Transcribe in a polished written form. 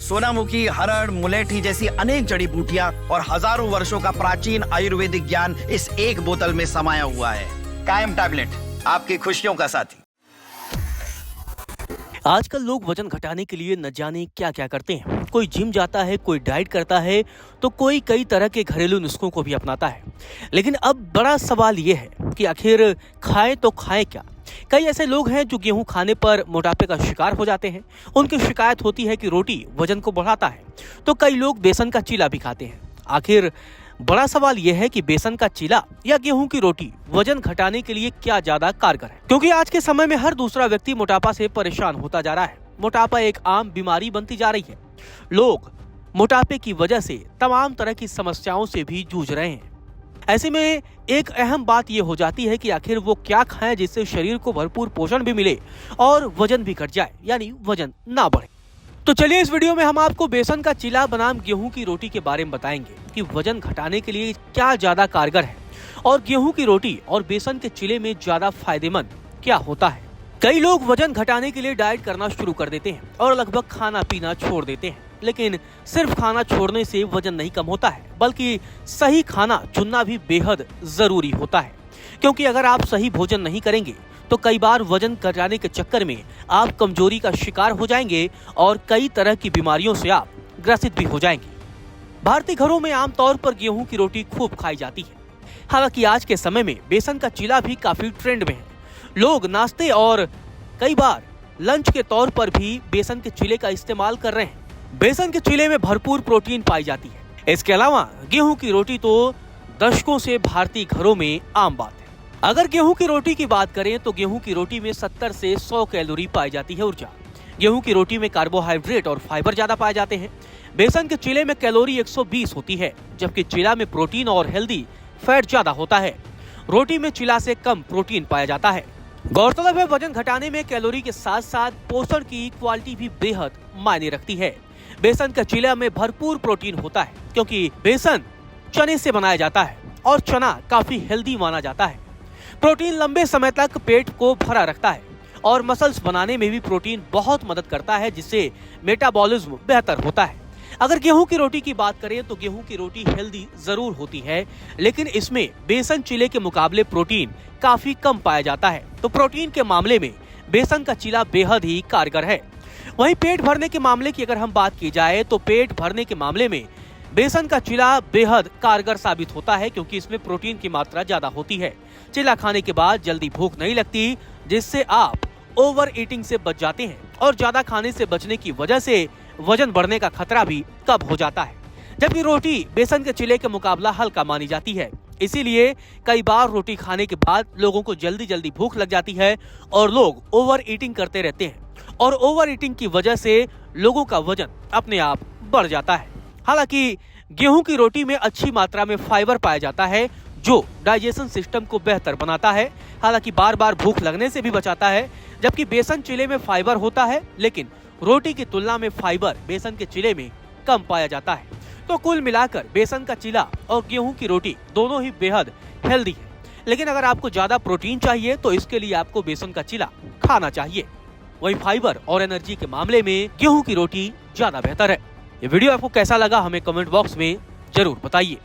सोनामुखी, हरड़, मुलेठी जैसी अनेक जड़ी बूटियां और हजारों वर्षों का प्राचीन आयुर्वेदिक ज्ञान इस एक बोतल में समाया हुआ है। कायम टैबलेट, आपकी खुशियों का साथी। आजकल लोग वजन घटाने के लिए न जाने क्या क्या करते हैं। कोई जिम जाता है, कोई डाइट करता है, तो कोई कई तरह के घरेलू नुस्खों को भी अपनाता है। लेकिन अब बड़ा सवाल ये है कि आखिर खाएं तो खाएं क्या। कई ऐसे लोग हैं जो गेहूं खाने पर मोटापे का शिकार हो जाते हैं। उनकी शिकायत होती है कि रोटी वजन को बढ़ाता है, तो कई लोग बेसन का चीला भी खाते हैं। आखिर बड़ा सवाल यह है कि बेसन का चीला या गेहूं की रोटी वजन घटाने के लिए क्या ज्यादा कारगर है, क्योंकि आज के समय में हर दूसरा व्यक्ति मोटापा से परेशान होता जा रहा है। मोटापा एक आम बीमारी बनती जा रही है। लोग मोटापे की वजह से तमाम तरह की समस्याओं से भी जूझ रहे हैं। ऐसे में एक अहम बात यह हो जाती है कि आखिर वो क्या खाएं जिससे शरीर को भरपूर पोषण भी मिले और वजन भी घट जाए, यानी वजन ना बढ़े। तो चलिए इस वीडियो में हम आपको बेसन का चीला बनाम गेहूं की रोटी के बारे में बताएंगे कि वजन घटाने के लिए क्या ज्यादा कारगर है और गेहूं की रोटी और बेसन के चीले में ज्यादा फायदेमंद क्या होता है। कई लोग वजन घटाने के लिए डाइट करना शुरू कर देते हैं और लगभग खाना पीना छोड़ देते हैं, लेकिन सिर्फ खाना छोड़ने से वजन नहीं कम होता है, बल्कि सही खाना चुनना भी बेहद जरूरी होता है। क्योंकि अगर आप सही भोजन नहीं करेंगे तो कई बार वजन घटाने के चक्कर में आप कमजोरी का शिकार हो जाएंगे और कई तरह की बीमारियों से आप ग्रसित भी हो जाएंगे। भारतीय घरों में आमतौर पर गेहूं की रोटी खूब खाई जाती है। हालांकि आज के समय में बेसन का चीला भी काफी ट्रेंड में है। लोग नाश्ते और कई बार लंच के तौर पर भी बेसन के चीले का इस्तेमाल कर रहे हैं। बेसन के चीले में भरपूर प्रोटीन पाई जाती है। इसके अलावा गेहूं की रोटी तो दशकों से भारतीय घरों में आम बात है। अगर गेहूं की रोटी की बात करें तो गेहूं की रोटी में 70 से 100 कैलोरी पाई जाती है ऊर्जा। गेहूं की रोटी में कार्बोहाइड्रेट और फाइबर ज्यादा पाए जाते हैं। बेसन के चीले में कैलोरी 120 होती है, जबकि चीला में प्रोटीन और हेल्दी फैट ज्यादा होता है। रोटी में चीला से कम प्रोटीन पाया जाता है। गौरतलब है, वजन घटाने में कैलोरी के साथ साथ पोषण की क्वालिटी भी बेहद मायने रखती है। बेसन का चीला में भरपूर प्रोटीन होता है, क्योंकि बेसन चने से बनाया जाता है और चना काफी हेल्दी माना जाता है। प्रोटीन लंबे समय तक पेट को भरा रखता है और मसल्स बनाने में भी प्रोटीन बहुत मदद करता है, जिससे मेटाबॉलिज्म बेहतर होता है। अगर गेहूं की रोटी की बात करें तो गेहूं की रोटी हेल्दी जरूर होती है, लेकिन इसमें बेसन चीले के मुकाबले प्रोटीन काफी कम पाया जाता है। तो प्रोटीन के मामले में बेसन का चीला बेहद ही कारगर है। वहीं पेट भरने के मामले की अगर हम बात की जाए तो पेट भरने के मामले में बेसन का चीला बेहद कारगर साबित होता है, क्योंकि इसमें प्रोटीन की मात्रा ज्यादा होती है। चीला खाने के बाद जल्दी भूख नहीं लगती, जिससे आप ओवर ईटिंग से बच जाते हैं और ज्यादा खाने से बचने की वजह से वजन बढ़ने का खतरा भी कम हो जाता है। जबकि रोटी बेसन के चीले के मुकाबला हल्का मानी जाती है, इसीलिए कई बार रोटी खाने के बाद लोगों को जल्दी जल्दी भूख लग जाती है और लोग ओवर ईटिंग करते रहते हैं और ओवर ईटिंग की वजह से लोगों का वजन अपने आप बढ़ जाता है। हालांकि गेहूं की रोटी में अच्छी मात्रा में फाइबर पाया जाता है, जो डाइजेशन सिस्टम को बेहतर बनाता है। हालांकि बार बार भूख लगने से भी बचाता है। जबकि बेसन चीले में फाइबर होता है, लेकिन रोटी की तुलना में फाइबर बेसन के चीले में कम पाया जाता है। तो कुल मिलाकर बेसन का चीला और गेहूं की रोटी दोनों ही बेहद हेल्दी है। लेकिन अगर आपको ज्यादा प्रोटीन चाहिए तो इसके लिए आपको बेसन का चीला खाना चाहिए। वहीं फाइबर और एनर्जी के मामले में गेहूं की रोटी ज्यादा बेहतर है। ये वीडियो आपको कैसा लगा हमें कमेंट बॉक्स में जरूर बताइए।